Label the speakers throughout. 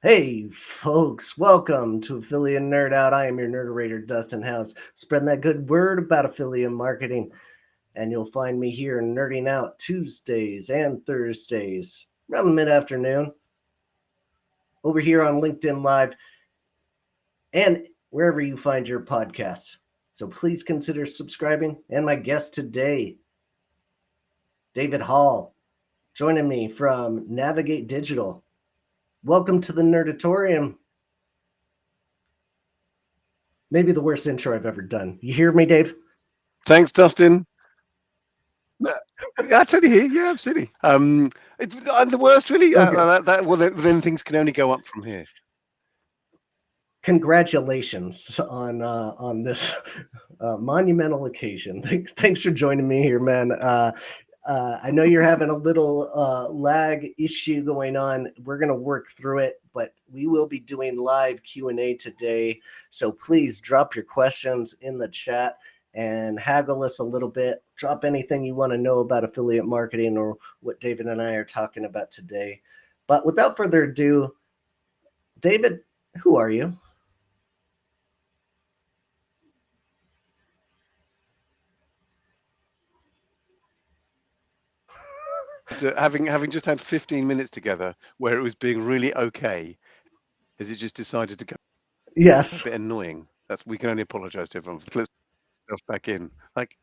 Speaker 1: Hey, folks, welcome to Affiliate Nerd Out. I am your nerderator, Dustin House, spreading that good word about affiliate marketing. And you'll find me here nerding out Tuesdays and Thursdays around the mid afternoon over here on LinkedIn Live and wherever you find your podcasts. So please consider subscribing. And my guest today, David Hall, joining me from Navigate Digital. Welcome to the Nerdatorium. Maybe the worst intro I've ever done. You hear me, Dave?
Speaker 2: Thanks, Dustin. I totally hear. Yeah, absolutely. The worst, really.
Speaker 1: Okay.
Speaker 2: Well, then things can only go up from here.
Speaker 1: Congratulations on this monumental occasion. Thanks for joining me here, man. I know you're having a little lag issue going on. We're gonna work through it, but we will be doing live Q&A today. So please drop your questions in the chat and haggle us a little bit. Drop anything you want to know about affiliate marketing or what David and I are talking about today. But without further ado, David, who are you?
Speaker 2: Having just had 15 minutes together where it was being really okay, has it just decided to go a
Speaker 1: Yes.
Speaker 2: bit annoying? We can only apologise to everyone. Let's stuff back in. Like,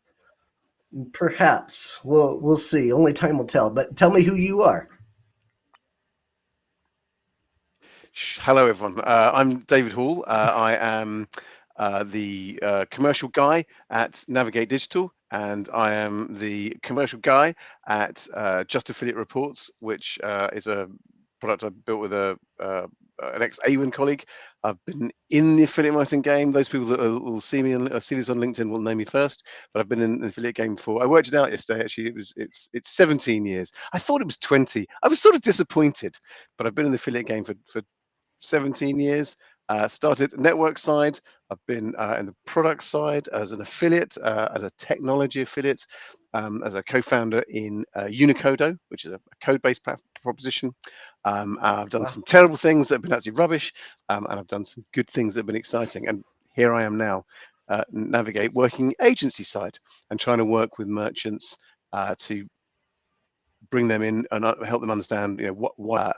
Speaker 1: Perhaps we'll see. Only time will tell. But tell me who you are.
Speaker 2: hello everyone. I'm David Hall. I am the commercial guy at Navigate Digital, and I am the commercial guy at Just Affiliate Reports, which is a product I built with an ex-AWIN colleague. I've been in the affiliate marketing game. Those people that will see me and see this on LinkedIn will know me first. But I've been in the affiliate game for. I worked it out yesterday. Actually, it's 17 years. I thought it was 20. I was sort of disappointed, but I've been in the affiliate game for 17 years. Started network side. I've been in the product side as an affiliate, as a technology affiliate, as a co-founder in Unicodo, which is a code-based proposition. I've done
Speaker 1: Wow.
Speaker 2: some terrible things that have been absolutely rubbish, and I've done some good things that have been exciting. And here I am now, Navigate, working agency side and trying to work with merchants to bring them in and help them understand, why,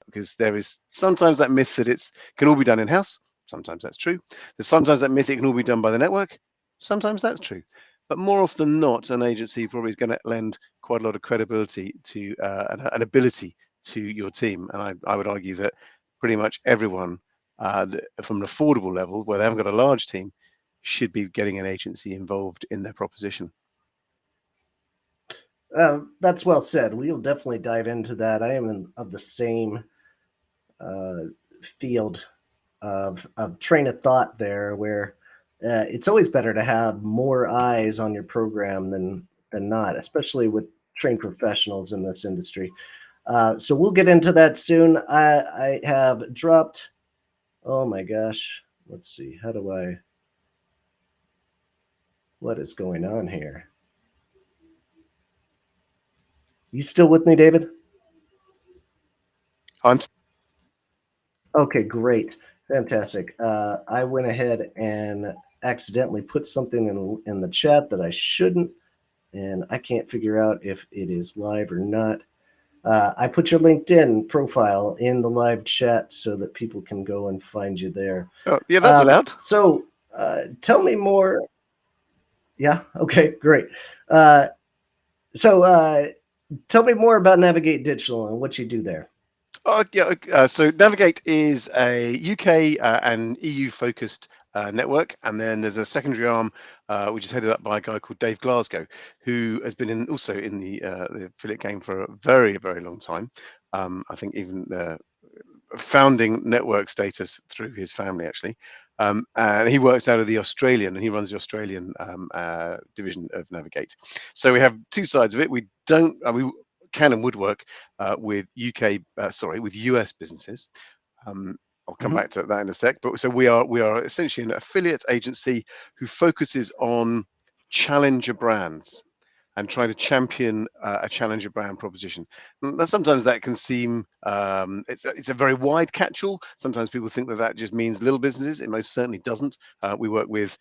Speaker 2: because there is sometimes that myth that it's can all be done in house. Sometimes that's true. There's sometimes that myth it can all be done by the network. Sometimes that's true. But more often than not, an agency probably is going to lend quite a lot of credibility to an ability to your team. And I would argue that pretty much everyone from an affordable level, where they haven't got a large team, should be getting an agency involved in their proposition.
Speaker 1: That's well said. We'll definitely dive into that. I am of the same uh, field of train of thought there, where it's always better to have more eyes on your program than not, especially with trained professionals in this industry. So we'll get into that soon. I have dropped. Oh my gosh. Let's see. How do I? What is going on here? You still with me, David?
Speaker 2: I'm
Speaker 1: Okay, great. Fantastic. I went ahead and accidentally put something in the chat that I shouldn't, and I can't figure out if it is live or not. I put your LinkedIn profile in the live chat so that people can go and find you there.
Speaker 2: yeah, that's allowed.
Speaker 1: Tell me more. Yeah, okay, great. Uh, so, tell me more about Navigate Digital and what you do there.
Speaker 2: Yeah. So Navigate is a UK and EU focused network, and then there's a secondary arm which is headed up by a guy called Dave Glasgow, who has been also in the affiliate game for a very, very long time. I think even founding network status through his family actually. And he works out of the Australian, and he runs the Australian division of Navigate. So we have two sides of it. We don't, we can and would work with with US businesses. I'll come
Speaker 1: Mhm.
Speaker 2: back to that in a sec. But so we are essentially an affiliate agency who focuses on challenger brands. and trying to champion a challenger brand proposition. Sometimes that can seem it's a very wide catch-all. Sometimes people think that that just means little businesses. It most certainly doesn't. We work with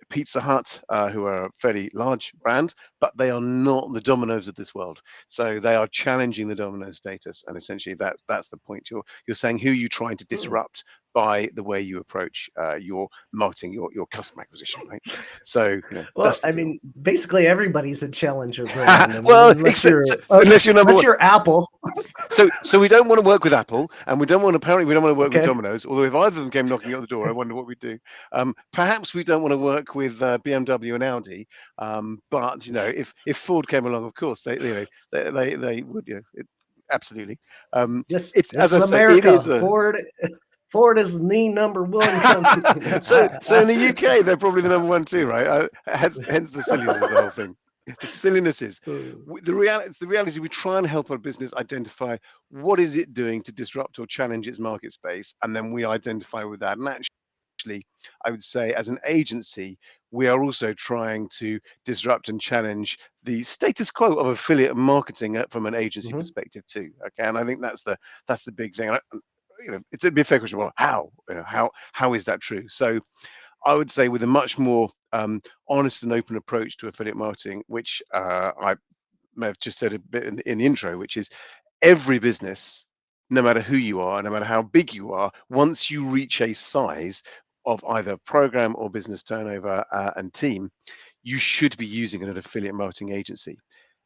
Speaker 2: Pizza Hut, who are a fairly large brand, but they are not the Domino's of this world. So they are challenging the Domino's status, and essentially that's the point. You're saying who are you trying to
Speaker 1: Hmm.
Speaker 2: disrupt by the way you approach your marketing, your customer acquisition, right? So
Speaker 1: Well,
Speaker 2: that's the
Speaker 1: I
Speaker 2: deal.
Speaker 1: mean, basically everybody's a challenger brand. I mean,
Speaker 2: Well, except unless you're number
Speaker 1: unless
Speaker 2: one.
Speaker 1: you're Apple,
Speaker 2: So we don't want to work with Apple, and we don't want to work with
Speaker 1: okay?
Speaker 2: Domino's. Although if either of them came knocking at the door, I wonder what we'd do. Perhaps we don't want to work with BMW and Audi. But if Ford came along, of course they would. Absolutely.
Speaker 1: This
Speaker 2: It's
Speaker 1: this
Speaker 2: as
Speaker 1: is
Speaker 2: I say, it is
Speaker 1: America.
Speaker 2: a.
Speaker 1: Ford is the number one company.
Speaker 2: So in the UK, they're probably the number one too, right? Hence the silliness of the whole thing. The silliness is the reality. We try and help our business identify what is it doing to disrupt or challenge its market space, and then we identify with that. And actually, I would say as an agency, we are also trying to disrupt and challenge the status quo of affiliate marketing from an agency
Speaker 1: Mhm.
Speaker 2: perspective too. Okay, and I think that's the big thing. It'd be a fair question. Well, how? How is that true? So I would say with a much more honest and open approach to affiliate marketing, which I may have just said a bit in the intro, which is every business, no matter who you are, no matter how big you are, once you reach a size of either program or business turnover and team, you should be using an affiliate marketing agency.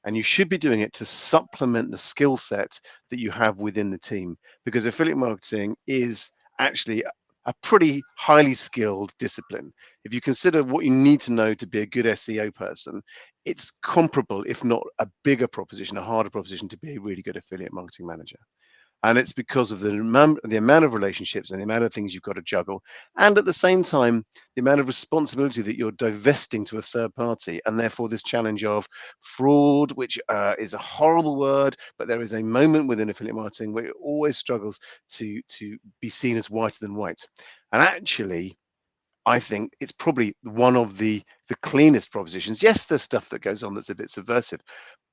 Speaker 2: And you should be doing it to supplement the skill set that you have within the team, because affiliate marketing is actually a pretty highly skilled discipline. If you consider what you need to know to be a good SEO person, it's comparable, if not a bigger proposition, a harder proposition to be a really good affiliate marketing manager. And it's because of the amount of relationships and the amount of things you've got to juggle, and at the same time the amount of responsibility that you're divesting to a third party, and therefore this challenge of fraud, which is a horrible word, but there is a moment within affiliate marketing where it always struggles to be seen as whiter than white. And actually, I think it's probably one of the cleanest propositions. Yes, there's stuff that goes on that's a bit subversive,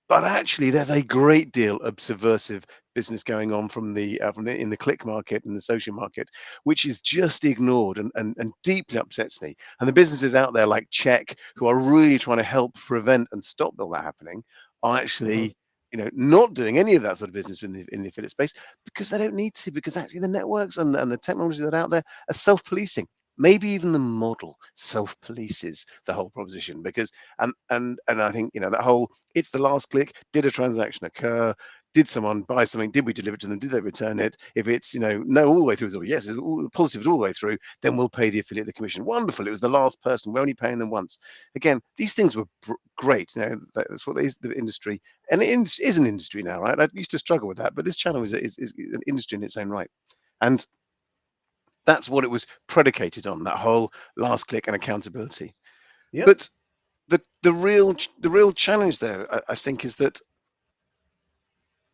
Speaker 2: but actually, there's a great deal of subversive business going on from the in the click market and the social market, which is just ignored and deeply upsets me. And the businesses out there like Check, who are really trying to help prevent and stop all that happening, are
Speaker 1: Mhm.
Speaker 2: actually not doing any of that sort of business in the affiliate space because they don't need to, because actually the networks and the technology that are out there are self-policing. Maybe even the model self-polices the whole proposition, because and I think that whole it's the last click. Did a transaction occur? Did someone buy something? Did we deliver it to them? Did they return it? If it's no all the way through, or yes, it's all positive all the way through, then we'll pay the affiliate the commission. Wonderful. It was the last person. We're only paying them once. Again, these things were great. That's what the industry, and it is an industry now, right? I used to struggle with that, but this channel is an industry in its own right, and that's what it was predicated on. That whole last click and accountability.
Speaker 1: Yep.
Speaker 2: But the real challenge there, I think, is that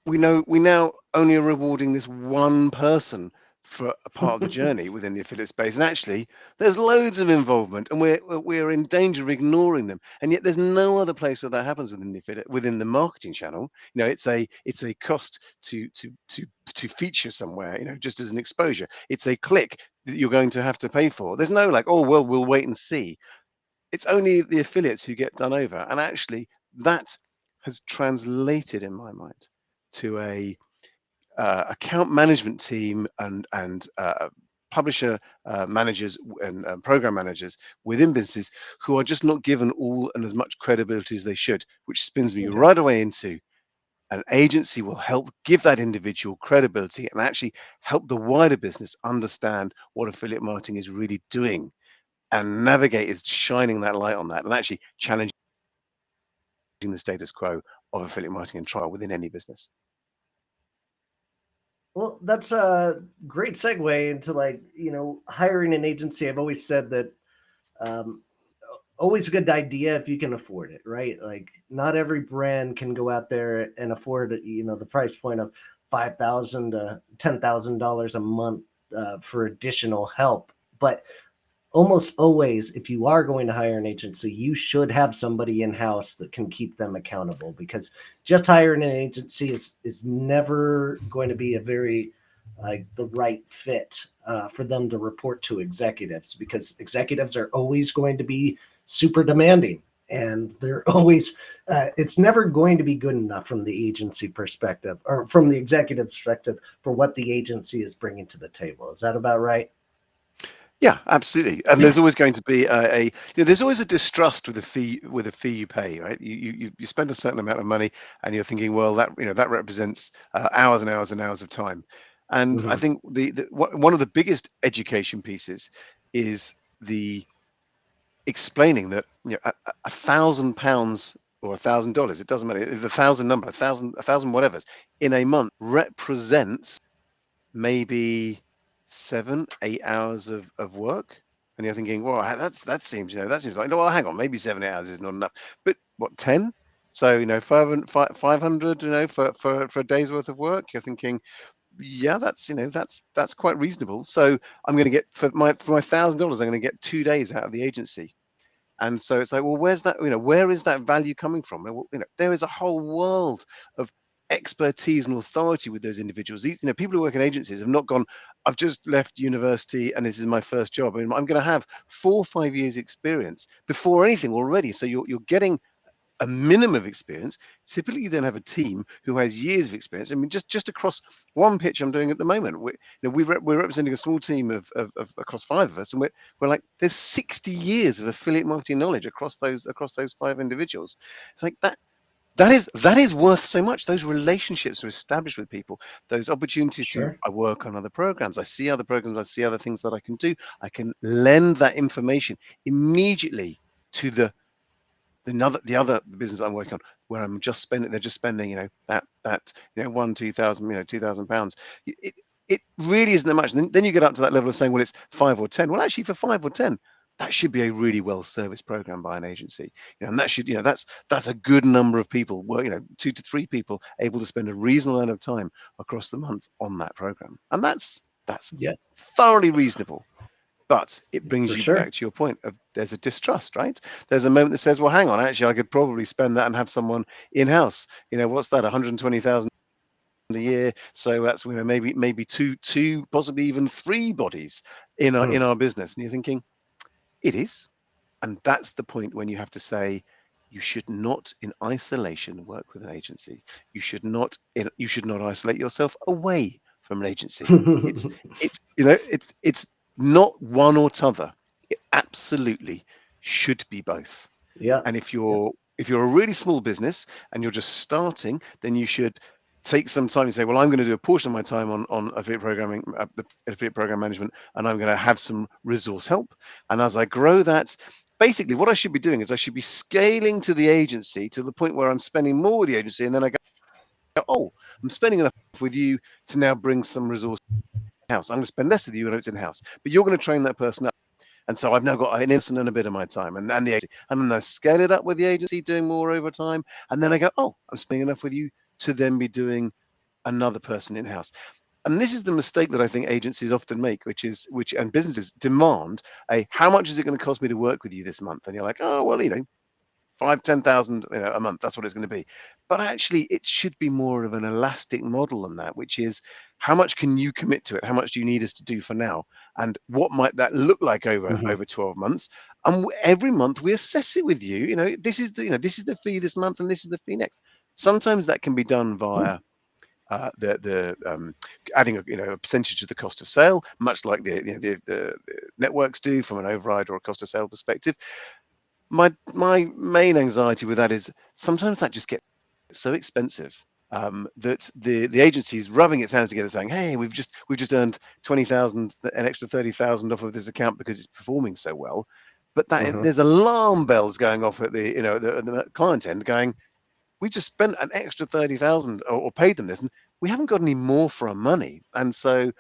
Speaker 2: we now only are rewarding this one person for a part of the journey within the affiliate space, and actually there's loads of involvement, and we're in danger of ignoring them. And yet there's no other place where that happens within the affiliate, within the marketing channel. It's a cost to feature somewhere, just as an exposure. It's a click that you're going to have to pay for. There's no like, oh well, we'll wait and see. It's only the affiliates who get done over. And actually, that has translated in my mind to a account management team and publisher managers and program managers within businesses who are just not given all and as much credibility as they should, which spins me
Speaker 1: Okay.
Speaker 2: right away into an agency will help give that individual credibility and actually help the wider business understand what affiliate marketing is really doing, and Navigate is shining that light on that and actually challenging the status quo of affiliate marketing and trial within any business.
Speaker 1: Well, that's a great segue into hiring an agency. I've always said that um, always a good idea if you can afford it, right? Like not every brand can go out there and afford the price point of $5,000 to $10,000 a month for additional help. But almost always, if you are going to hire an agency, you should have somebody in house that can keep them accountable, because just hiring an agency is never going to be a very like the right fit for them to report to executives, because executives are always going to be super demanding, and they're always it's never going to be good enough from the agency perspective or from the executive perspective for what the agency is bringing to the table. Is that about right?
Speaker 2: Yeah, absolutely. And there's always going to be there's always a distrust with a fee you pay, right? You spend a certain amount of money, and you're thinking, well, that that represents hours and hours and hours of time. And I
Speaker 1: Hmm.
Speaker 2: think one of the biggest education pieces is the explaining that £1,000 or $1,000, it doesn't matter, the thousand number, a thousand whatever, in a month represents maybe 7, 8 hours of work. And you're thinking, well, that seems, that seems like, no, well, hang on, maybe 7, 8 hours is not enough. But what, 10? So, 500, for a day's worth of work. You're thinking, yeah, that's quite reasonable. So I'm going to get for my $1,000, I'm going to get 2 days out of the agency. And so it's like, well, where is that value coming from? Well, there is a whole world of expertise and authority with those individuals. These, people who work in agencies have not gone, I've just left university and this is my first job. I mean, I'm going to have 4 or 5 years experience before anything already. So you're getting a minimum of experience. Typically, you then have a team who has years of experience. I mean, just across one pitch I'm doing at the moment, we're representing a small team of across five of us, and we're like, there's 60 years of affiliate marketing knowledge across those five individuals. It's like that is worth so much. Those relationships are established with people. Those opportunities to
Speaker 1: Sure.
Speaker 2: I work on other programs. I see other programs. I see other things that I can do. I can lend that information immediately to the other business I'm working on, where they're just spending, that one, 2,000, £2,000. It really isn't that much. And then you get up to that level of saying, well, it's 5 or 10. Well, actually, for 5 or 10, that should be a really well serviced program by an agency. And that should, that's a good number of people, 2 to 3 people able to spend a reasonable amount of time across the month on that program. And that's
Speaker 1: Yeah,
Speaker 2: thoroughly reasonable. But it brings
Speaker 1: for
Speaker 2: you
Speaker 1: sure.
Speaker 2: back to your point of there's a distrust, right? There's a moment that says, well, hang on, actually, I could probably spend that and have someone in-house. What's that? 120,000 a year. So that's maybe two, possibly even three bodies in our
Speaker 1: Hmm.
Speaker 2: in our business. And you're thinking, it is. And that's the point when you have to say, you should not in isolation work with an agency. You should not isolate yourself away from an agency. It's not one or t'other. It absolutely should be both.
Speaker 1: Yeah.
Speaker 2: And if
Speaker 1: Yeah.
Speaker 2: you're a really small business and you're just starting, then you should take some time and say, well, I'm going to do a portion of my time on affiliate programming, the affiliate program management, and I'm going to have some resource help. And as I grow that, basically what I should be doing is I should be scaling to the agency to the point where I'm spending more with the agency, and then I go, oh, I'm spending enough with you to now bring some resource house. I'm going to spend less with you when it's in house, but you're going to train that person up. And so I've now got an instant and a bit of my time, and the agency, and then I scale it up with the agency doing more over time, and then I go, oh, I'm spending enough with you to then be doing another person in house. And this is the mistake that I think agencies often make, which and businesses demand a how much is it going to cost me to work with you this month? And you're like, oh well, 5, 10,000, a month. That's what it's going to be. But actually, it should be more of an elastic model than that, which is how much can you commit to it? How much do you need us to do for now? And what might that look like over
Speaker 1: Hmm.
Speaker 2: over 12 months? And every month we assess it with you. This is the fee this month, and this is the fee next. Sometimes that can be done via the adding a percentage to the cost of sale, much like the networks do from an override or a cost of sale perspective. My main anxiety with that is sometimes that just gets so expensive that the agency is rubbing its hands together, saying, "Hey, we've just earned 20,000, an extra 30,000 off of this account because it's performing so well." But
Speaker 1: Hmm.
Speaker 2: there's alarm bells going off at the client end, going, "We just spent an extra 30,000 or paid them this, and we haven't got any more for our money." And so,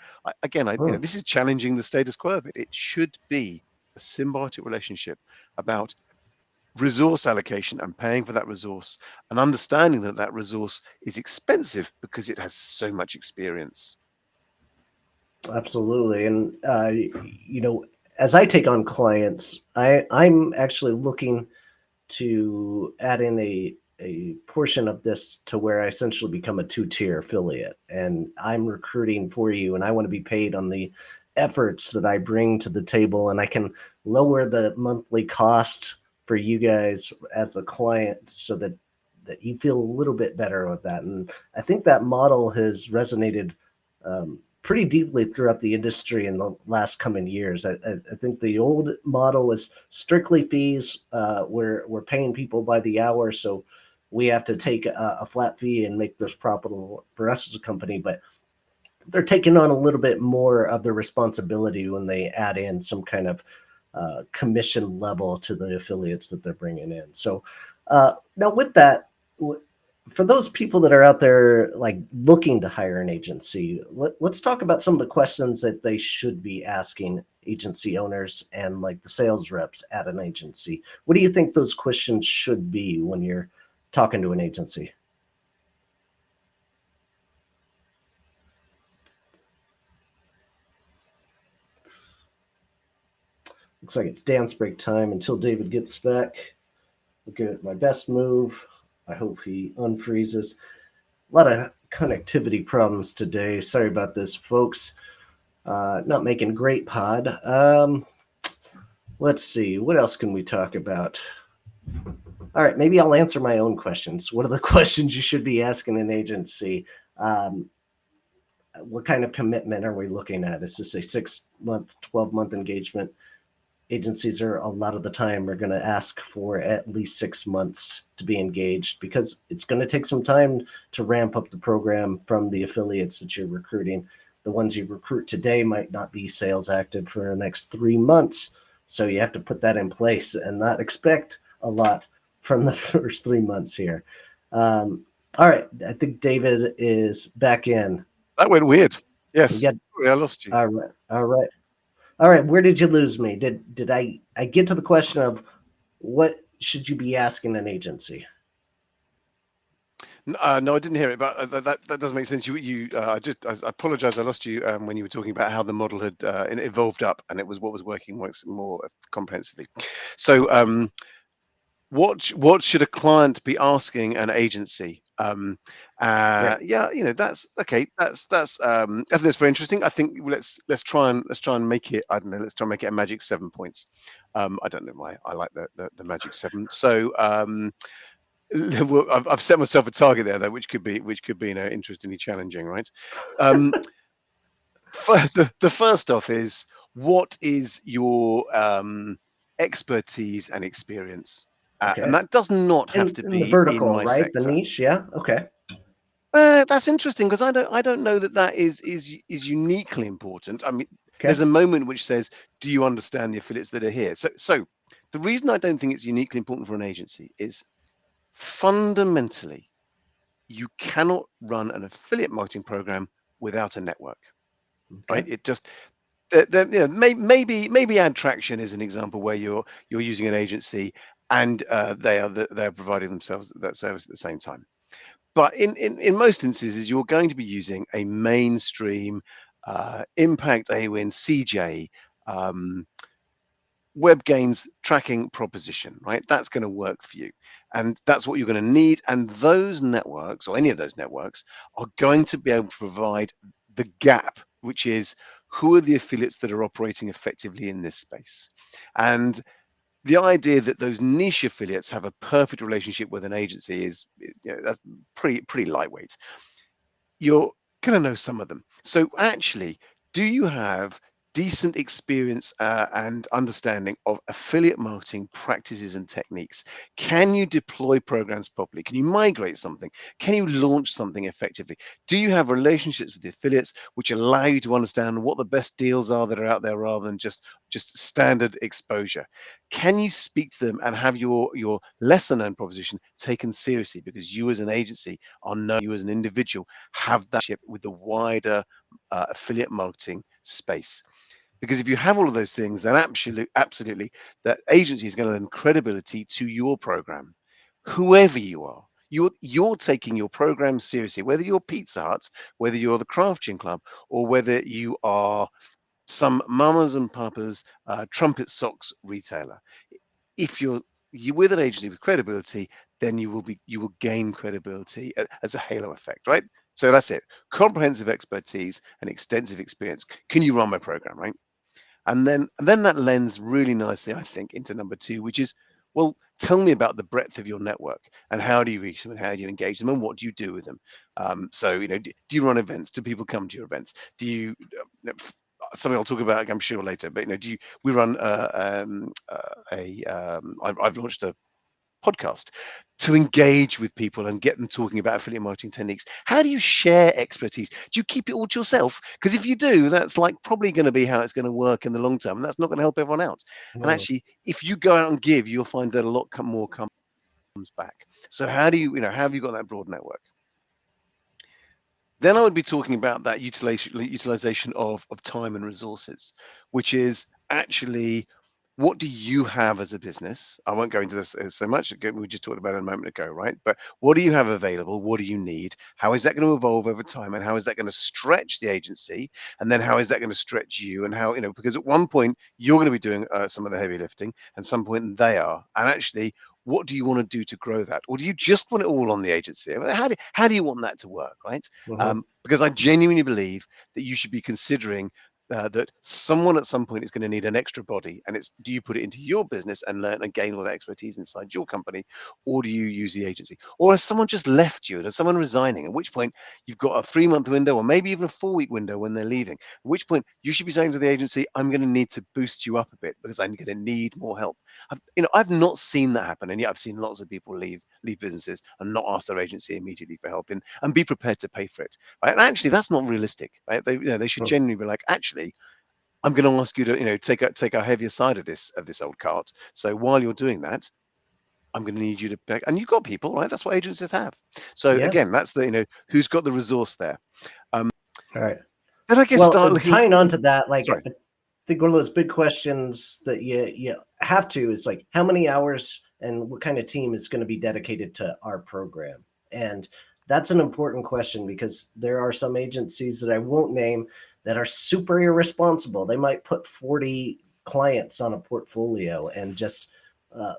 Speaker 2: again, this is challenging the status quo of it. It should be a symbiotic relationship about resource allocation and paying for that resource and understanding that that resource is expensive because it has so much experience.
Speaker 1: Absolutely. And, you know, as I take on clients, I'm actually looking to add in a portion of this to where I essentially become a two-tier affiliate, and I'm recruiting for you, and I want to be paid on the efforts that I bring to the table, and I can lower the monthly cost for you guys as a client so that you feel a little bit better with that. And I think that model has resonated pretty deeply throughout the industry in the last coming years. I think the old model was strictly fees. We're paying people by the hour, so we have to take a flat fee and make this profitable for us as a company. But they're taking on a little bit more of the responsibility when they add in some kind of commission level to the affiliates that they're bringing in. So now with that, for those people that are out there like looking to hire an agency, let's talk about some of the questions that they should be asking agency owners and like the sales reps at an agency. What do you think those questions should be when you're talking to an agency? Looks like it's dance break time until David gets back. Look at my best move. I hope he unfreezes. A lot of connectivity problems today. Sorry about this, folks. Not making great pod. Let's see. What else can we talk about? All right, maybe I'll answer my own questions. What are the questions you should be asking an agency? Um, what kind of commitment are we looking at? Is this a 6 month, 12-month engagement? Agencies are a lot of the time are going to ask for at least 6 months to be engaged because it's going to take some time to ramp up the program from the affiliates that you're recruiting. The ones you recruit today might not be sales active for the next 3 months. So you have to put that in place and not expect a lot from the first 3 months here. Um, all right. I think David is back in.
Speaker 2: That went weird.
Speaker 1: We
Speaker 2: Yes.
Speaker 1: got,
Speaker 2: Sorry, I lost you.
Speaker 1: all right. All right. All right, where did you lose me? Did I get to the question of what should you be asking an agency?
Speaker 2: No, I didn't hear it, but that does make sense. I apologize. I lost you when you were talking about how the model had evolved up, and it was what was working more comprehensively. So, what should a client be asking an agency?
Speaker 1: Right.
Speaker 2: Yeah, that's okay. I think that's very interesting. I think let's try and make it. I don't know. Let's try and make it a magic 7 points. I don't know why I like the magic seven. So well, I've set myself a target there though, which could be interestingly challenging, right? Um, the first off is what is your expertise and experience, and
Speaker 1: Okay.
Speaker 2: that does not have to
Speaker 1: In the
Speaker 2: be in
Speaker 1: vertical,
Speaker 2: my
Speaker 1: right? The
Speaker 2: sector.
Speaker 1: niche. Yeah. Okay.
Speaker 2: That's interesting because I don't know that is uniquely important. I mean,
Speaker 1: Okay.
Speaker 2: there's a moment which says, "Do you understand the affiliates that are here?" So the reason I don't think it's uniquely important for an agency is fundamentally you cannot run an affiliate marketing program without a network,
Speaker 1: Okay.
Speaker 2: right? It just maybe ad traction is an example where you're using an agency and they're providing themselves that service at the same time. But in most instances, you're going to be using a mainstream impact AWIN CJ um, web gains tracking proposition, right? That's going to work for you. And that's what you're going to need. And those networks, or any of those networks, are going to be able to provide the gap, which is who are the affiliates that are operating effectively in this space. And the idea that those niche affiliates have a perfect relationship with an agency that's pretty lightweight. You're going to know some of them. So, actually, do you have decent experience and understanding of affiliate marketing practices and techniques? Can you deploy programs properly? Can you migrate something? Can you launch something effectively? Do you have relationships with the affiliates which allow you to understand what the best deals are that are out there rather than just standard exposure? Can you speak to them and have your lesser known proposition taken seriously because you as an agency are known, you as an individual have that ship with the wider affiliate marketing space. Because if you have all of those things, then absolutely, that agency is going to lend credibility to your program, whoever you are. You're taking your program seriously, whether you're Pizza Hut, whether you're the Craft Gin Club, or whether you are some mamas and papas trumpet socks retailer. If you're with an agency with credibility, then you will gain credibility as a halo effect, right? So that's it. Comprehensive expertise and extensive experience. Can you run my program, right? And then that lends really nicely, I think, into number two, which is, well, tell me about the breadth of your network and how do you reach them and how do you engage them and what do you do with them? So, do you run events? Do people come to your events? Do you something I'll talk about, I'm sure later, but do you? We run I've launched a podcast to engage with people and get them talking about affiliate marketing techniques. How do you share expertise? Do you keep it all to yourself? Because if you do, that's like probably going to be how it's going to work in the long term. And that's not going to help everyone else. And
Speaker 1: Mhm.
Speaker 2: actually, if you go out and give, you'll find that a lot more comes back. So how do you, how have you got that broad network? Then I would be talking about that utilization of time and resources, which is actually what do you have as a business? I won't go into this so much. Again, we just talked about it a moment ago, right? But what do you have available? What do you need? How is that going to evolve over time? And how is that going to stretch the agency? And then how is that going to stretch you? And how, because at one point you're going to be doing some of the heavy lifting, and some point they are. And actually, what do you want to do to grow that? Or do you just want it all on the agency? I mean, how do you want that to work, right?
Speaker 1: Mhm.
Speaker 2: Because I genuinely believe that you should be considering that someone at some point is going to need an extra body, and it's do you put it into your business and learn and gain all that expertise inside your company, or do you use the agency, or has someone just left you, there's someone resigning, at which point you've got a 3 month window or maybe even a 4 week window when they're leaving, at which point you should be saying to the agency, I'm going to need to boost you up a bit because I'm going to need more help. I've not seen that happen, and yet I've seen lots of people leave businesses and not ask their agency immediately for help and be prepared to pay for it, right? And actually, that's not realistic, right? They should
Speaker 1: Mhm.
Speaker 2: genuinely be like, actually, I'm going to ask you to take a heavier side of this old cart. So while you're doing that, I'm going to need you to pay. And you've got people, right? That's what agencies have. So
Speaker 1: Yeah.
Speaker 2: again, that's the who's got the resource there. Um,
Speaker 1: All right.
Speaker 2: then I guess
Speaker 1: Well,
Speaker 2: start looking.
Speaker 1: tying on to that, like
Speaker 2: Sorry.
Speaker 1: I think one of those big questions that you have to is like how many hours and what kind of team is going to be dedicated to our program, and that's an important question because there are some agencies that I won't name that are super irresponsible. They might put 40 clients on a portfolio and just uh,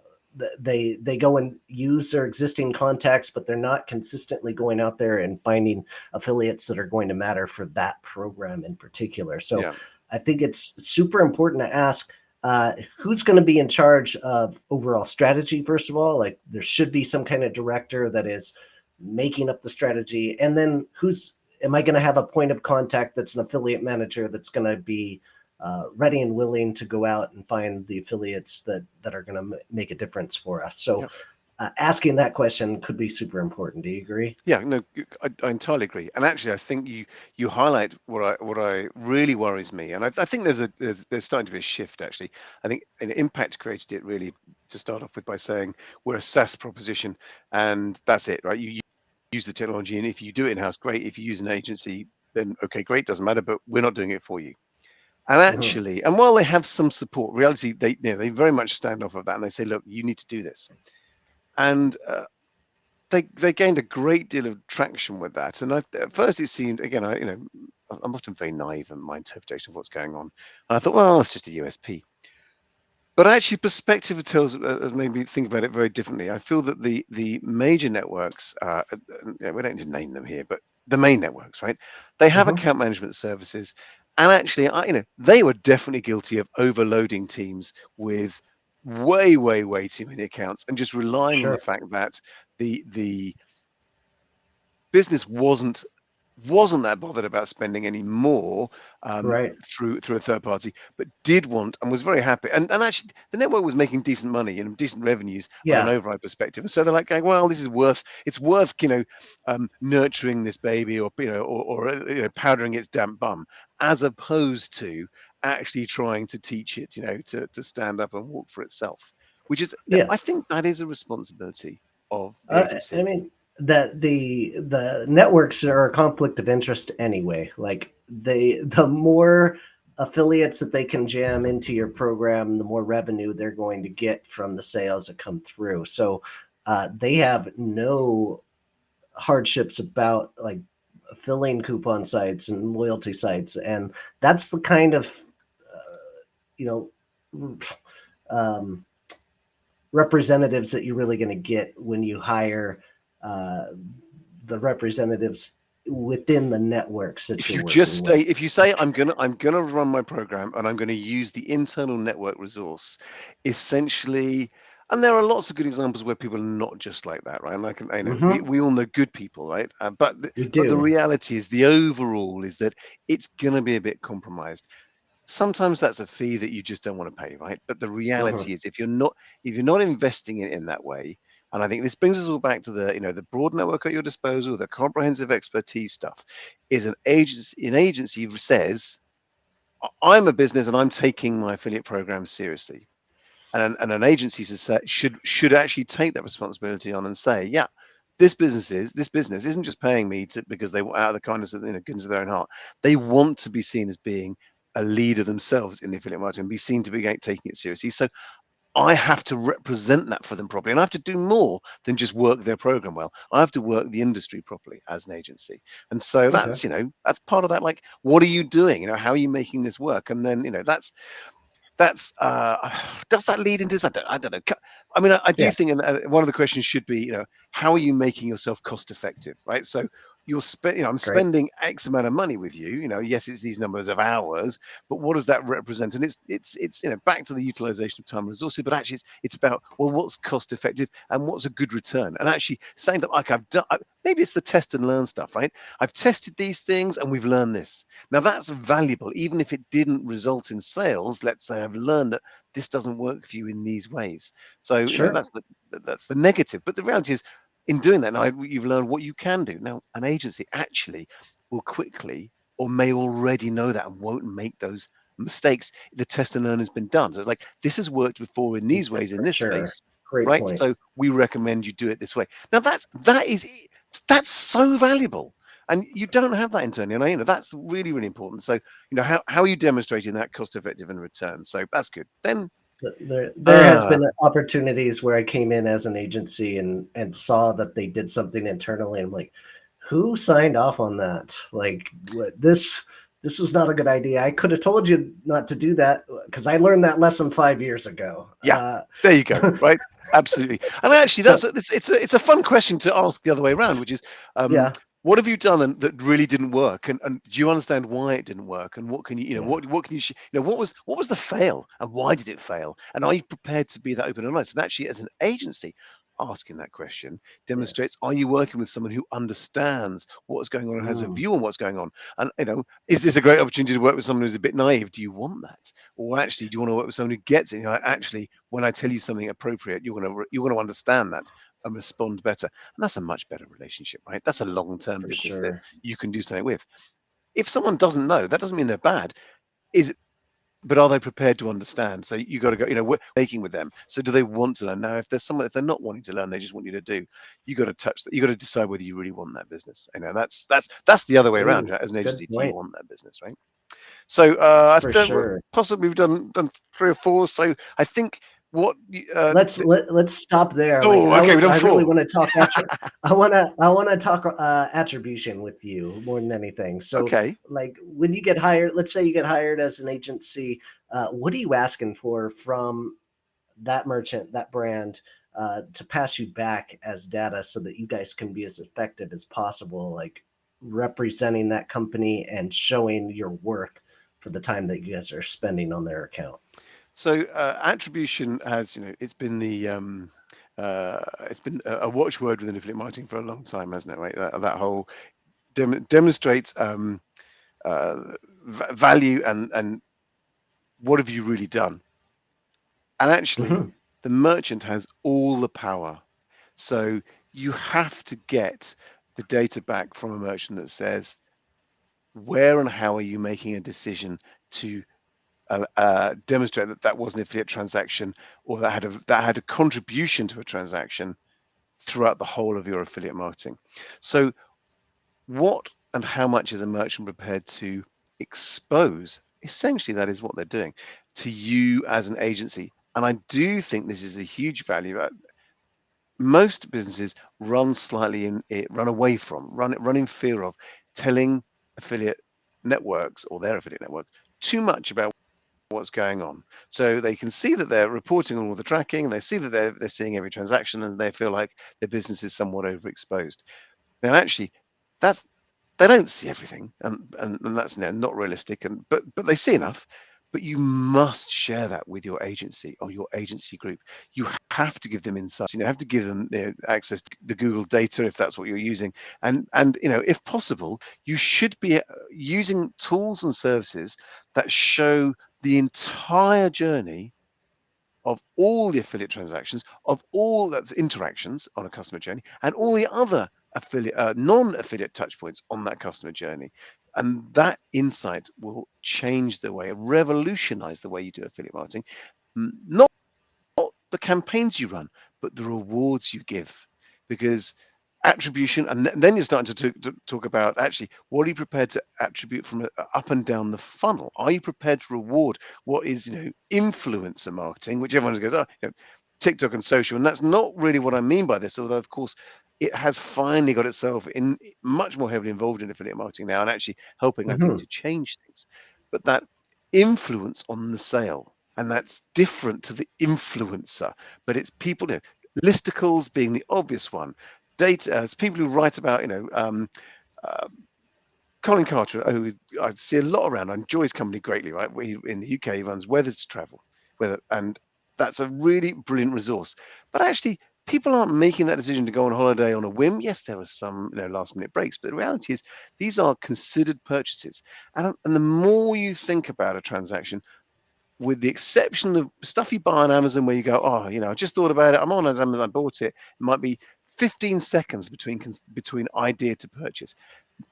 Speaker 1: they go and use their existing contacts, but they're not consistently going out there and finding affiliates that are going to matter for that program in particular. So
Speaker 2: Yeah.
Speaker 1: I think it's super important to ask who's going to be in charge of overall strategy, first of all. Like there should be some kind of director that is making up the strategy. And then am I going to have a point of contact that's an affiliate manager that's going to be ready and willing to go out and find the affiliates that are going to make a difference for us. So
Speaker 2: Yeah.
Speaker 1: asking that question could be super important. Do you agree?
Speaker 2: Yeah, no, I entirely agree. And actually, I think you highlight what I really worries me, and I think there's starting to be a shift. Actually, I think Impact created it really to start off with by saying we're a SaaS proposition, and that's it, right? You use the technology, and if you do it in house, great. If you use an agency, then okay, great, doesn't matter. But we're not doing it for you. And
Speaker 1: Mm-hmm.
Speaker 2: actually, and while they have some support, reality they very much stand off of that, and they say, look, you need to do this, and they gained a great deal of traction with that. And at first it seemed, again, I'm often very naive in my interpretation of what's going on, and I thought, well, it's just a USP. But actually, perspective tells has made me think about it very differently. I feel that the major networks, we don't need to name them here, but the main networks, right? They have
Speaker 1: Mm-hmm.
Speaker 2: account management services, and actually, they were definitely guilty of overloading teams with way, way, way too many accounts, and just relying on the
Speaker 1: Sure.
Speaker 2: fact that the business wasn't that bothered about spending any more
Speaker 1: Right.
Speaker 2: through a third party, but did want and was very happy. And actually, the network was making decent money and decent revenues on an
Speaker 1: Yeah.
Speaker 2: override perspective. And so they're like going, well, this is worth nurturing this baby or powdering its damp bum, as opposed to actually trying to teach it, to stand up and walk for itself. Which is,
Speaker 1: Yeah.
Speaker 2: I think that is a responsibility of the
Speaker 1: I
Speaker 2: agency.
Speaker 1: mean that the networks are a conflict of interest anyway. Like the more affiliates that they can jam into your program, the more revenue they're going to get from the sales that come through. So they have no hardships about like filling coupon sites and loyalty sites, and that's the kind of you know, um, representatives that you're really going to get when you hire uh, the representatives within the networks that
Speaker 2: If
Speaker 1: you're
Speaker 2: you just
Speaker 1: working
Speaker 2: stay,
Speaker 1: with.
Speaker 2: if you say I'm gonna run my program and I'm gonna use the internal network resource, essentially, and there are lots of good examples where people are not just like that, right? And I know
Speaker 1: Hmm.
Speaker 2: we all know good people, right?
Speaker 1: We
Speaker 2: But the
Speaker 1: do.
Speaker 2: reality is the overall is that it's gonna be a bit compromised. Sometimes that's a fee that you just don't want to pay, right? But the
Speaker 1: Hmm.
Speaker 2: reality is if you're not investing it in that way, and I think this brings us all back to the broad network at your disposal, the comprehensive expertise stuff, is an agency says, I'm a business and I'm taking my affiliate program seriously. And an agency should actually take that responsibility on and say, yeah, this business isn't just paying me because they want out of the kindness of goodness of their own heart. They want to be seen as being a leader themselves in the affiliate market and be seen to be taking it seriously. So I have to represent that for them properly, and I have to do more than just work their program well. I have to work the industry properly as an agency, and so
Speaker 1: Okay.
Speaker 2: that's part of that. Like, what are you doing? How are you making this work? And then that's does that lead into this? I don't know. I mean, I do
Speaker 1: Yeah.
Speaker 2: think, and one of the questions should be, how are you making yourself cost effective, right? So I'm
Speaker 1: Great.
Speaker 2: spending X amount of money with you. Yes, it's these numbers of hours, but what does that represent? And it's back to the utilization of time and resources, but actually it's about, well, what's cost effective and what's a good return, and actually saying that, like, I've done. Maybe it's the test and learn stuff, right? I've tested these things and we've learned this. Now that's valuable, even if it didn't result in sales. Let's say I've learned that this doesn't work for you in these ways. So
Speaker 1: Sure.
Speaker 2: that's the negative. But the reality is, in doing that, now you've learned what you can do. Now an agency actually will quickly or may already know that and won't make those mistakes. The test and learn has been done. So it's like, this has worked before in
Speaker 1: Yeah,
Speaker 2: these ways in
Speaker 1: for
Speaker 2: this
Speaker 1: sure.
Speaker 2: space,
Speaker 1: Great
Speaker 2: right?
Speaker 1: point.
Speaker 2: So we recommend you do it this way. Now that's so valuable, and you don't have that internally, and that's really, really important. So how are you demonstrating that cost effective and return? So that's good. Then
Speaker 1: There has
Speaker 2: uh
Speaker 1: been opportunities where I came in as an agency and saw that they did something internally. I'm like, who signed off on that? Like, this was not a good idea. I could have told you not to do that because I learned that lesson 5 years ago.
Speaker 2: Yeah, there you go. Right, absolutely. And actually,
Speaker 1: So
Speaker 2: it's a fun question to ask the other way around, which is, um,
Speaker 1: yeah,
Speaker 2: what have you done that really didn't work, and do you understand why it didn't work, and what can you,
Speaker 1: yeah.
Speaker 2: what can you, what was the fail, and why did it fail, and are you prepared to be that open and honest? And actually, as an agency, asking that question
Speaker 1: Yeah.
Speaker 2: demonstrates, are you working with someone who understands what's going on and has a
Speaker 1: Mm,
Speaker 2: view on what's going on? And is this a great opportunity to work with someone who's a bit naive? Do you want that? Or actually, do you want to work with someone who gets it? Actually, when I tell you something appropriate, you're going to understand that and respond better. And that's a much better relationship, right? That's a long-term
Speaker 1: for
Speaker 2: business that
Speaker 1: sure.
Speaker 2: you can do something with. If someone doesn't know, that doesn't mean they're bad. Is But are they prepared to understand? So you got to go, we're making with them. So do they want to learn? Now, if they're not wanting to learn, they just want you to do, you got to touch that. You got to decide whether you really want that business. That's the other way around,
Speaker 1: Ooh,
Speaker 2: right? As an
Speaker 1: good
Speaker 2: agency, do you
Speaker 1: point.
Speaker 2: want that business, right? So I
Speaker 1: For
Speaker 2: think
Speaker 1: sure.
Speaker 2: possibly we've done three or four. So I think what
Speaker 1: Let's stop there. Like
Speaker 2: oh, okay, we've done
Speaker 1: I really
Speaker 2: four.
Speaker 1: want to talk I want to talk attribution with you more than anything. So
Speaker 2: Okay.
Speaker 1: like when you get hired, let's say you get hired as an agency, what are you asking for from that merchant, that brand, to pass you back as data so that you guys can be as effective as possible, like representing that company and showing your worth for the time that you guys are spending on their account.
Speaker 2: So attribution has, it's been a watchword within affiliate marketing for a long time, hasn't it? Right? That whole demonstrates uh, value and what have you really done? And actually,
Speaker 1: Hmm.
Speaker 2: the merchant has all the power. So you have to get the data back from a merchant that says, where and how are you making a decision to demonstrate that that was an affiliate transaction, or that had a contribution to a transaction throughout the whole of your affiliate marketing. So what and how much is a merchant prepared to expose? Essentially, that is what they're doing to you as an agency. And I do think this is a huge value. Most businesses run away from, run in fear of telling affiliate networks or their affiliate network too much about what's going on. So they can see that they're reporting on all the tracking, and they see that they're seeing every transaction, and they feel like their business is somewhat overexposed. Now, actually, that's they don't see everything, and that's not realistic. And but they see enough. But you must share that with your agency or your agency group. You have to give them insights. You have to give them access to the Google data if that's what you're using. And if possible, you should be using tools and services that show the entire journey of all the affiliate transactions, of all that's interactions on a customer journey, and all the other affiliate non-affiliate touch points on that customer journey. And that insight will change the way, revolutionize the way you do affiliate marketing. Not the campaigns you run, but the rewards you give. Because attribution, and then you're starting to talk about actually what are you prepared to attribute from up and down the funnel? Are you prepared to reward what is influencer marketing, which everyone goes, oh, TikTok and social, and that's not really what I mean by this. Although of course it has finally got itself in much more heavily involved in affiliate marketing now, and actually helping, I think,
Speaker 1: Hmm.
Speaker 2: to change things. But that influence on the sale, and that's different to the influencer. But it's people, listicles being the obvious one. Data, it's people who write about, uh, Colin Carter, who I see a lot around. I enjoy his company greatly, right? In the UK, he runs Weather to Travel, and that's a really brilliant resource. But actually, people aren't making that decision to go on holiday on a whim. Yes, there are some last minute breaks, but the reality is these are considered purchases. And the more you think about a transaction, with the exception of stuff you buy on Amazon where you go, oh, I just thought about it. I'm on Amazon, I bought it. It might be 15 seconds between idea to purchase.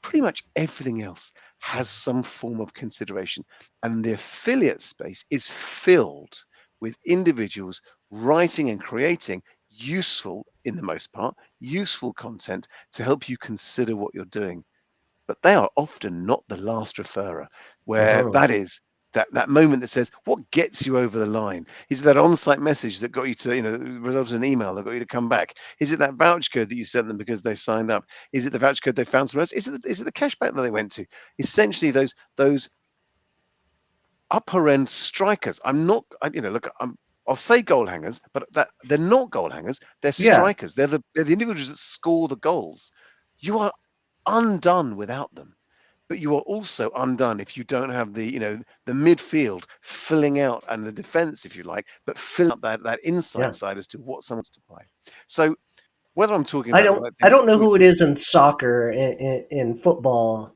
Speaker 2: Pretty much everything else has some form of consideration. And the affiliate space is filled with individuals writing and creating useful, in the most part, useful content to help you consider what you're doing. But they are often not the last referrer, where
Speaker 1: Hmm.
Speaker 2: that is that moment that says, what gets you over the line? Is it that on-site message that got you to, resulted in an email that got you to come back? Is it that voucher code that you sent them because they signed up? Is it the voucher code they found somewhere else? Is it the cashback that they went to? Essentially, those upper end strikers. I'm not, look, I'll say goal hangers, but that they're not goal hangers. They're
Speaker 1: Yeah.
Speaker 2: strikers. They're the individuals that score the goals. You are undone without them. But you are also undone if you don't have the midfield filling out, and the defense, if you like, but filling up that inside
Speaker 1: Yeah.
Speaker 2: side as to what someone's to buy. So whether I'm talking
Speaker 1: I
Speaker 2: about the
Speaker 1: don't
Speaker 2: right
Speaker 1: I
Speaker 2: thing,
Speaker 1: don't know who it is in soccer in football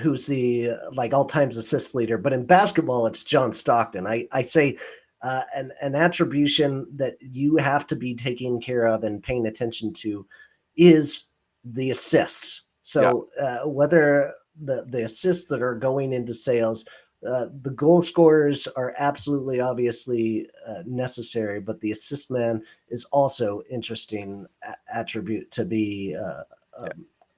Speaker 1: who's the like all times assist leader, but in basketball it's John Stockton. I say an attribution that you have to be taking care of and paying attention to is the assists.
Speaker 2: yeah,
Speaker 1: So whether the assists that are going into sales, the goal scorers are absolutely obviously necessary, but the assist man is also interesting attribute to be
Speaker 2: yeah.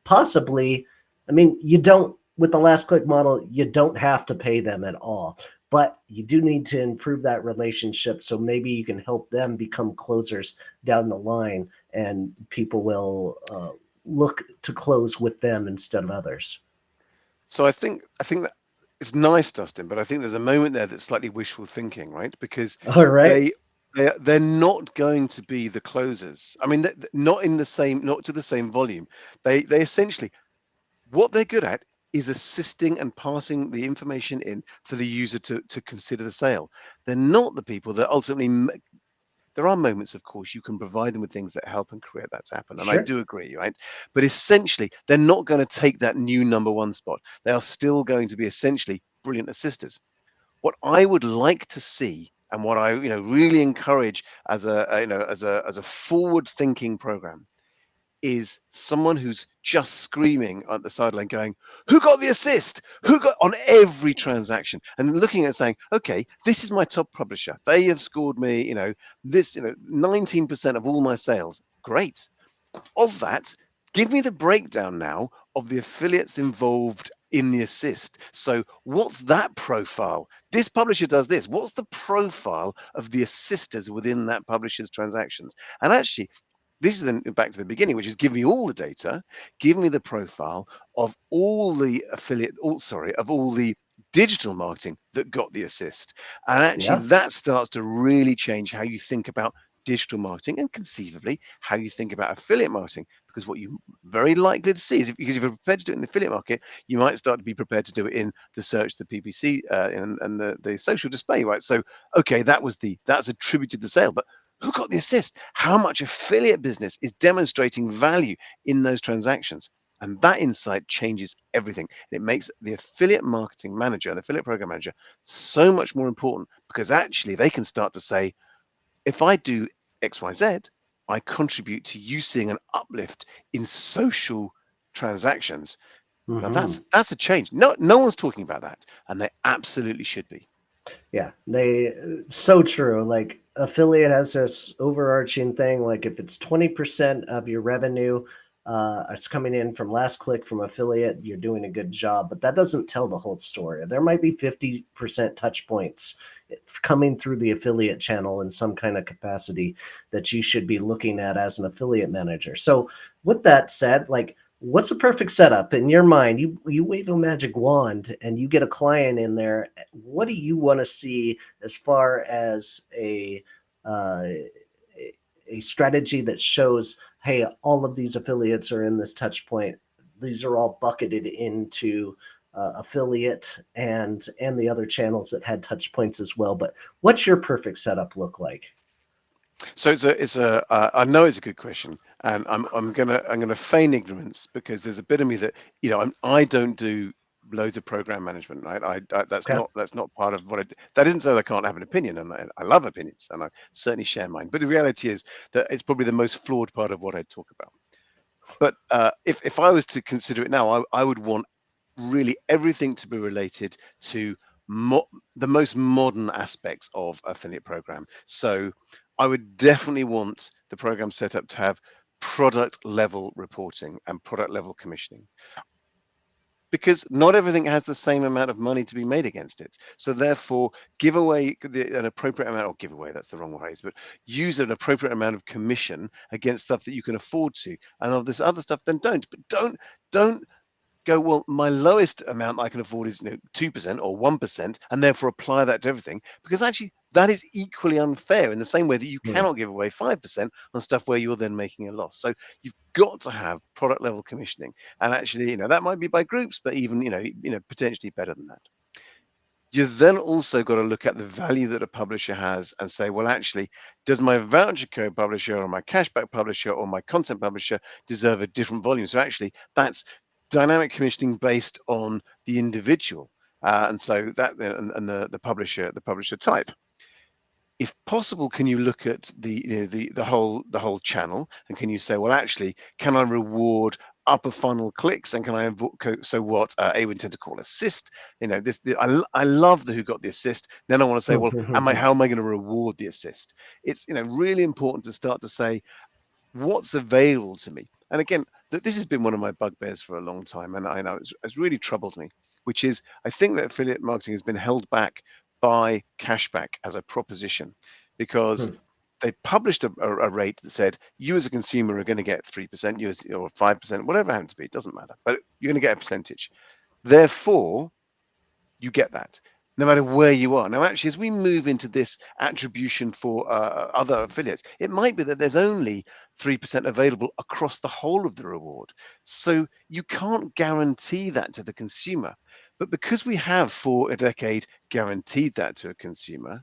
Speaker 1: possibly. I mean, you don't with the last click model, you don't have to pay them at all, but you do need to improve that relationship. So maybe you can help them become closers down the line, and people will look to close with them instead of others.
Speaker 2: So I think that it's nice, Dustin, but I think there's a moment there that's slightly wishful thinking, right? Because
Speaker 1: All right.
Speaker 2: they they're not going to be the closers. I mean, not in the same, not to the same volume. They essentially, what they're good at is assisting and passing the information in for the user to consider the sale. They're not the people that ultimately. There are moments, of course, you can provide them with things that help and create that to happen, and I
Speaker 1: Sure.
Speaker 2: do agree, right? But essentially, they're not going to take that new number one spot. They are still going to be essentially brilliant assisters. What I would like to see, and what I really encourage as a forward thinking program, is someone who's just screaming at the sideline going, who got the assist? Who got on every transaction? And looking at saying, okay, this is my top publisher. They have scored me, this, 19% of all my sales. Great. Of that, give me the breakdown now of the affiliates involved in the assist. So what's that profile? This publisher does this. What's the profile of the assisters within that publisher's transactions? And actually, this is then back to the beginning, which is give me all the data, give me the profile of all the affiliate, all sorry, of all the digital marketing that got the assist. And actually,
Speaker 1: Yeah.
Speaker 2: that starts to really change how you think about digital marketing and conceivably how you think about affiliate marketing. Because what you very likely to see is because if you're prepared to do it in the affiliate market, you might start to be prepared to do it in the search, the PPC, and the social display, right? So, okay, that's attributed the sale, but who got the assist? How much affiliate business is demonstrating value in those transactions? And that insight changes everything. It makes the affiliate marketing manager, the affiliate program manager, so much more important because actually they can start to say, if I do XYZ, I contribute to you seeing an uplift in social transactions. Now
Speaker 1: Hmm.
Speaker 2: that's a change. No one's talking about that, and they absolutely should be.
Speaker 1: Yeah, they so true. Like affiliate has this overarching thing. Like if it's 20% of your revenue, it's coming in from last click from affiliate, you're doing a good job. But that doesn't tell the whole story. There might be 50% touch points coming through the affiliate channel in some kind of capacity that you should be looking at as an affiliate manager. So with that said, like what's a perfect setup in your mind? You wave a magic wand and you get a client in there. What do you want to see as far as uh, a strategy that shows, hey, all of these affiliates are in this touch point. These are all bucketed into affiliate and the other channels that had touch points as well. But what's your perfect setup look like?
Speaker 2: So I know it's a good question, and I'm gonna feign ignorance because there's a bit of me that I don't do loads of program management, right?
Speaker 1: Okay.
Speaker 2: That's not part of what I do. That isn't so that I can't have an opinion, and I love opinions, and I certainly share mine. But the reality is that it's probably the most flawed part of what I talk about. But if I was to consider it now, I would want really everything to be related to the most modern aspects of affiliate program. So I would definitely want the program set up to have product level reporting and product level commissioning because not everything has the same amount of money to be made against it. So therefore, give away an appropriate amount, or give away, that's the wrong phrase, but use an appropriate amount of commission against stuff that you can afford to. And of this other stuff, then don't. But don't go, well, my lowest amount I can afford is 2% or 1%, and therefore apply that to everything, because actually that is equally unfair in the same way that you
Speaker 1: Hmm.
Speaker 2: cannot give away 5% on stuff where you're then making a loss. So you've got to have product level commissioning. And actually, that might be by groups, but even, potentially better than that. You've then also got to look at the value that a publisher has and say, well, actually, does my voucher code publisher or my cashback publisher or my content publisher deserve a different volume? So actually, that's dynamic commissioning based on the individual. And so that and the publisher type. If possible, can you look at the whole channel, and can you say, well, actually, can I reward upper funnel clicks, and can I so what A would tend to call assist? I love the who got the assist. Then I want to say, well, how am I going to reward the assist? It's really important to start to say what's available to me. And again, this has been one of my bugbears for a long time, and I know it's really troubled me, which is I think that affiliate marketing has been held back by cashback as a proposition because they published a rate that said you as a consumer are going to get 3%, or 5%, whatever it happens to be, it doesn't matter, but you're going to get a percentage. Therefore, you get that no matter where you are. Now, actually, as we move into this attribution for other affiliates, it might be that there's only 3% available across the whole of the reward. So you can't guarantee that to the consumer. But because we have for a decade guaranteed that to a consumer,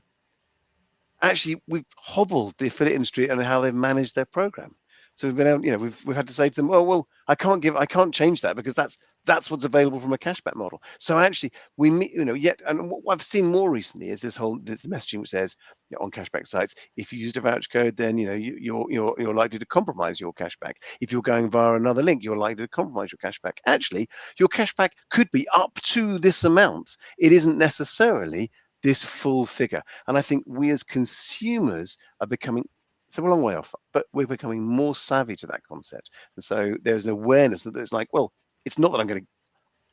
Speaker 2: actually we've hobbled the affiliate industry and how they've managed their program. So we've been able, we've had to say to them, well, I can't change that because that's what's available from a cashback model. So actually, we meet, yet, and what I've seen more recently is this messaging which says on cashback sites, if you used a voucher code, then you're likely to compromise your cashback. If you're going via another link, you're likely to compromise your cashback. Actually, your cashback could be up to this amount. It isn't necessarily this full figure. And I think we as consumers are becoming, it's a long way off, but we're becoming more savvy to that concept. And so there's an awareness that it's like, well, it's not that I'm going to,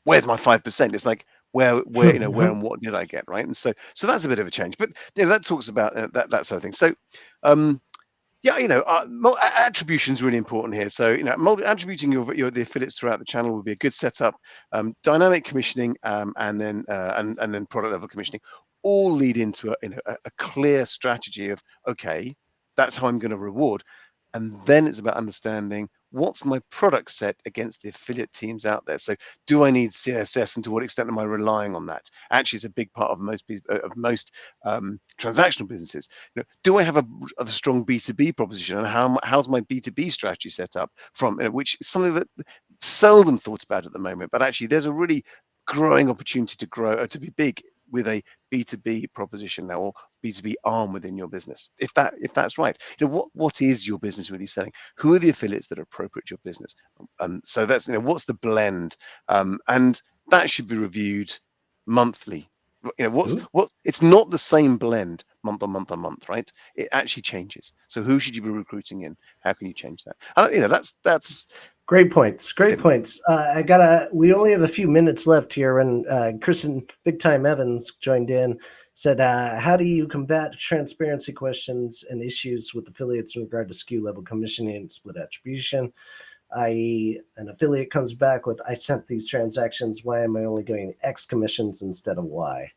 Speaker 2: where's my 5%? It's like, where and what did I get, right? And so that's a bit of a change. But that talks about that sort of thing. So um, Yeah, attribution is really important here. So, attributing the affiliates throughout the channel would be a good setup. Dynamic commissioning, and then product level commissioning all lead into a clear strategy of, okay, that's how I'm going to reward. And then it's about understanding what's my product set against the affiliate teams out there. So, do I need CSS, and to what extent am I relying on that? Actually, it's a big part of most transactional businesses. Do I have a strong B2B proposition, and how's my B2B strategy set up from, which is something that seldom thought about at the moment, but actually there's a really growing opportunity to grow, to be big with a B2B proposition now, or B2B arm within your business. If that's right, what is your business really selling? Who are the affiliates that are appropriate to your business? So that's, what's the blend, and that should be reviewed monthly.
Speaker 1: Ooh,
Speaker 2: What It's not the same blend month on month on month, right? It actually changes. So who should you be recruiting in? How can you change that? That's
Speaker 1: great points. Great
Speaker 2: yeah.
Speaker 1: points. I gotta. We only have a few minutes left here. When Kristen Big Time Evans joined in, said, "How do you combat transparency questions and issues with affiliates in regard to SKU level commissioning and split attribution? I.e., an affiliate comes back with, 'I sent these transactions. Why am I only getting X commissions instead of Y?'"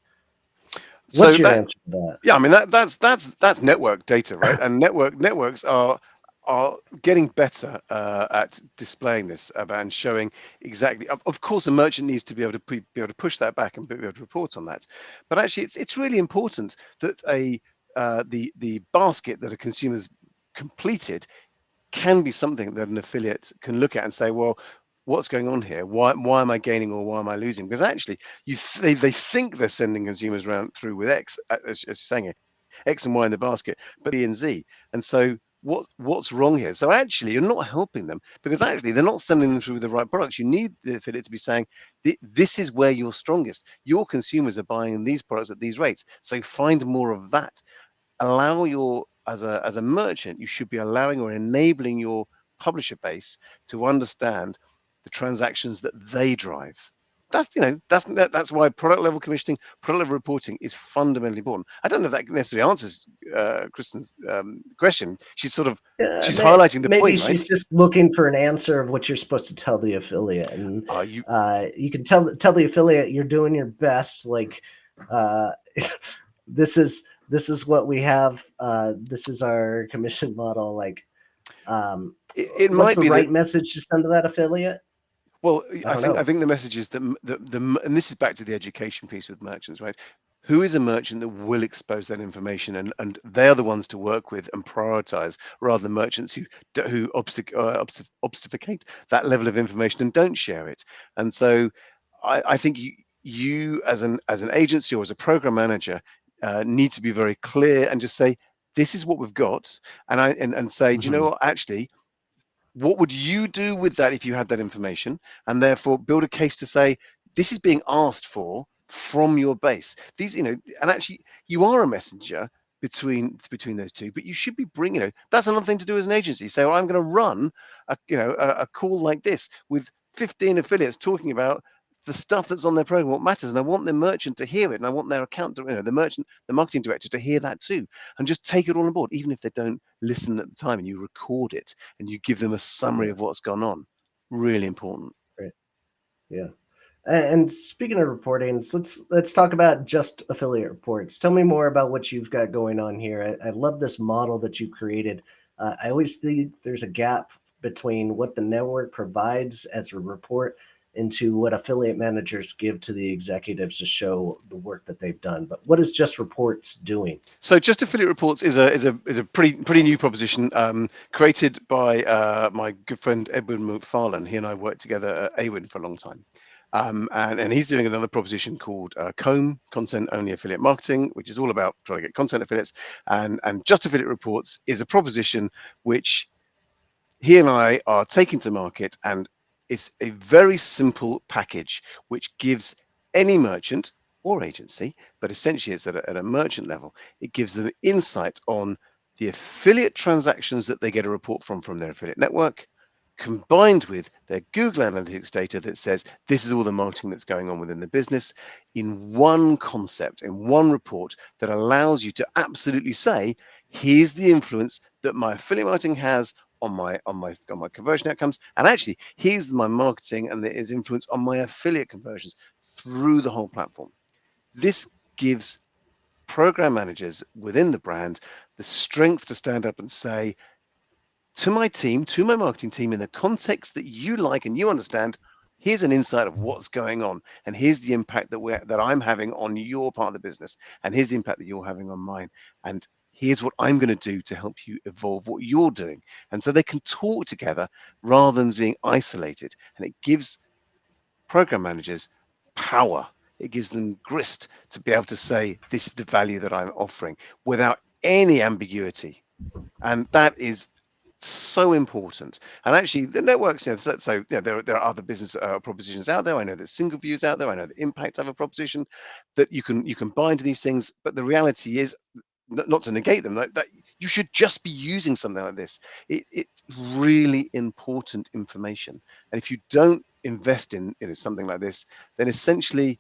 Speaker 2: So
Speaker 1: What's your
Speaker 2: that
Speaker 1: answer to that?
Speaker 2: Yeah, I mean that's network data, right? And networks are getting better at displaying this about and showing exactly. Of course, a merchant needs to be able to push that back and be able to report on that. But actually, it's really important that the basket that a consumer's completed can be something that an affiliate can look at and say, well, what's going on here? Why am I gaining or why am I losing? Because actually, they think they're sending consumers around through with X, as you're saying it, X and Y in the basket, but B and Z. And so what's wrong here? So actually, you're not helping them, because actually they're not sending them through the right products. You need the affiliate to be saying, this is where you're strongest. Your consumers are buying these products at these rates. So find more of that. Allow your as a merchant, you should be allowing or enabling your publisher base to understand the transactions that they drive. That's why product level commissioning, product level reporting is fundamentally important. I don't know if that necessarily answers Kristen's question. She's highlighting the
Speaker 1: Maybe
Speaker 2: point, right?
Speaker 1: she's just looking for an answer of what you're supposed to tell the affiliate, and
Speaker 2: You
Speaker 1: you can tell the affiliate you're doing your best. Like, uh, this is what we have. This is our commission model. Like, um,
Speaker 2: it
Speaker 1: what's
Speaker 2: might
Speaker 1: the
Speaker 2: be that.
Speaker 1: right message to send to that affiliate?
Speaker 2: Well,
Speaker 1: I
Speaker 2: I
Speaker 1: don't
Speaker 2: think I
Speaker 1: know.
Speaker 2: think the message is that and this is back to the education piece with merchants, right? Who is a merchant that will expose that information, and they're the ones to work with and prioritize, rather than merchants who obfuscate that level of information and don't share it. And so, I think you as an agency or as a program manager need to be very clear and just say, this is what we've got, and say, do you know
Speaker 1: Mhm.
Speaker 2: what, actually, what would you do with that if you had that information? And therefore build a case to say, this is being asked for from your base. And actually you are a messenger between those two, but you should be bringing, that's another thing to do as an agency. Say, well, I'm going to run a call like this with 15 affiliates talking about the stuff that's on their program, what matters, and I want the merchant to hear it, and I want their the marketing director to hear that too, and just take it all on board, even if they don't listen at the time, and you record it and you give them a summary
Speaker 1: Yeah.
Speaker 2: of what's gone on. Really important.
Speaker 1: Right. Yeah. And speaking of reportings, let's talk about just affiliate reports. Tell me more about what you've got going on here. I love this model that you've created. I always think there's a gap between what the network provides as a report into what affiliate managers give to the executives to show the work that they've done. But what is just reports doing?
Speaker 2: So, just affiliate reports is a pretty new proposition, created by my good friend Edwin McFarlane. He and I worked together at Awin for a long time, and he's doing another proposition called COME, Content Only Affiliate Marketing, which is all about trying to get content affiliates. And just affiliate reports is a proposition which he and I are taking to market, and it's a very simple package which gives any merchant or agency, but essentially it's at a merchant level, it gives them insight on the affiliate transactions that they get a report from their affiliate network, combined with their Google Analytics data that says this is all the marketing that's going on within the business in one concept, in one report that allows you to absolutely say, here's the influence that my affiliate marketing has on my conversion outcomes, and actually here's my marketing and its influence on my affiliate conversions through the whole platform. This gives program managers within the brand the strength to stand up and say to my team, to my marketing team, in the context that you like and you understand, here's an insight of what's going on, and here's the impact that I'm having on your part of the business, and here's the impact that you're having on mine, and here's what I'm going to do to help you evolve what you're doing. And so they can talk together rather than being isolated, and it gives program managers power. It gives them grist to be able to say, this is the value that I'm offering without any ambiguity. And that is so important. And actually, the networks, there are other business propositions out there. I know there's single views out there. I know the impact of a proposition that you can bind to these things. But the reality is, not to negate them, that you should just be using something like this. It's really important information. And if you don't invest in something like this, then essentially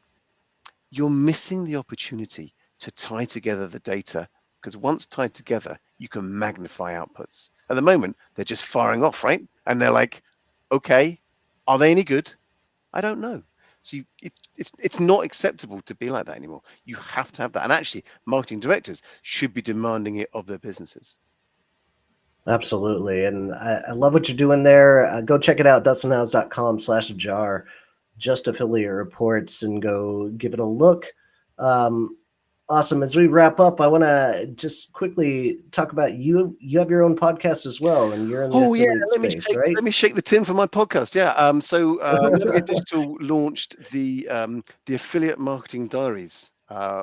Speaker 2: you're missing the opportunity to tie together the data, because once tied together, you can magnify outputs. At the moment, they're just firing off, right? And they're like, okay, are they any good? I don't know. So it's not acceptable to be like that anymore. You have to have that. And actually, marketing directors should be demanding it of their businesses.
Speaker 1: Absolutely. And I love what you're doing there. Go check it out, dustinhouse.com/jar, just affiliate reports, and go give it a look. Um, awesome. As we wrap up, I want to just quickly talk about you. You have your own podcast as well, and you're in the
Speaker 2: Oh yeah,
Speaker 1: affiliate space, right?
Speaker 2: let me shake the tin for my podcast. Yeah. Navigate Digital launched the Affiliate Marketing Diaries,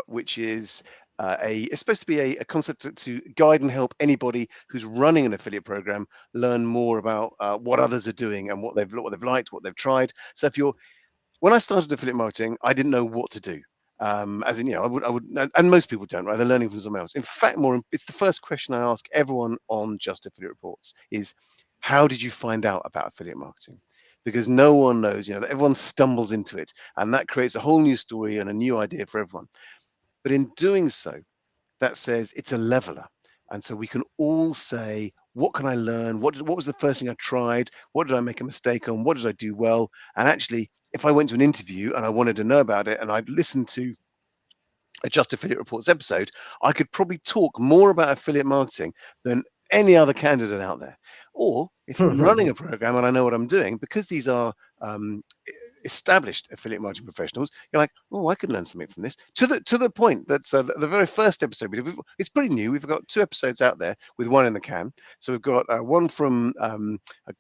Speaker 2: which is it's supposed to be a concept to guide and help anybody who's running an affiliate program learn more about what others are doing and what they've liked, what they've tried. So if you're when I started affiliate marketing, I didn't know what to do. As in, I would, and most people don't, right? They're learning from someone else. In fact, it's the first question I ask everyone on Just Affiliate Reports is, how did you find out about affiliate marketing? Because no one knows, that everyone stumbles into it, and that creates a whole new story and a new idea for everyone. But in doing so, that says it's a leveler. And so we can all say, what can I learn? What was the first thing I tried? What did I make a mistake on? What did I do well? And actually, if I went to an interview and I wanted to know about it and I'd listened to a Just Affiliate Reports episode, I could probably talk more about affiliate marketing than any other candidate out there. Or if I'm running a program and I know what I'm doing, because these are established affiliate marketing professionals, you're like, oh, I could learn something from this. To the point that the very first episode we did, it's pretty new. We've got 2 episodes out there with one in the can. So we've got one from a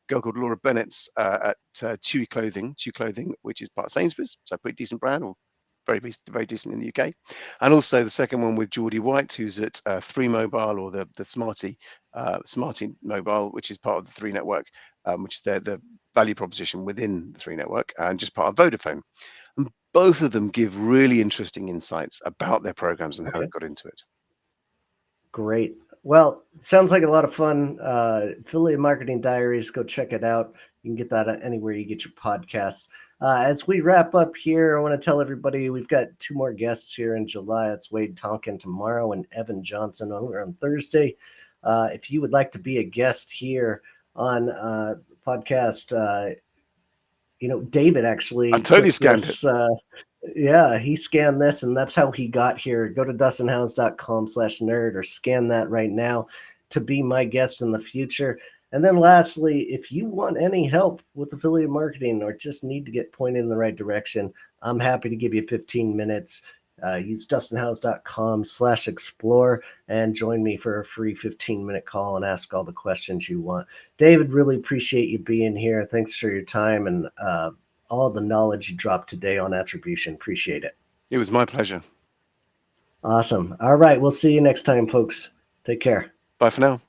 Speaker 2: girl called Laura Bennett's at Chewy Clothing, which is part of Sainsbury's, so a pretty decent brand, or very decent in the UK. And also the second one with Geordie White, who's at 3 Mobile, or the Smarty Mobile, which is part of the 3 network, which is the value proposition within the 3 network, and just part of Vodafone. And both of them give really interesting insights about their programs and how they
Speaker 1: Okay.
Speaker 2: got into it.
Speaker 1: Great. Well, sounds like a lot of fun. Affiliate Marketing Diaries, go check it out. You can get that anywhere you get your podcasts. As we wrap up here, I want to tell everybody we've got 2 more guests here in July. It's Wade Tonkin tomorrow and Evan Johnson over on Thursday. If you would like to be a guest here on the podcast, David
Speaker 2: I
Speaker 1: actually
Speaker 2: totally
Speaker 1: put
Speaker 2: scanned it.
Speaker 1: this. Yeah, he scanned this, and that's how he got here. Go to dustinhouse.com/nerd or scan that right now to be my guest in the future. And then lastly, if you want any help with affiliate marketing or just need to get pointed in the right direction, I'm happy to give you 15 minutes. Use dustinhouse.com/explore and join me for a free 15-minute call and ask all the questions you want. David, really appreciate you being here. Thanks for your time and all the knowledge you dropped today on attribution. Appreciate it.
Speaker 2: It was my pleasure.
Speaker 1: Awesome. All right. We'll see you next time, folks. Take care.
Speaker 2: Bye for now.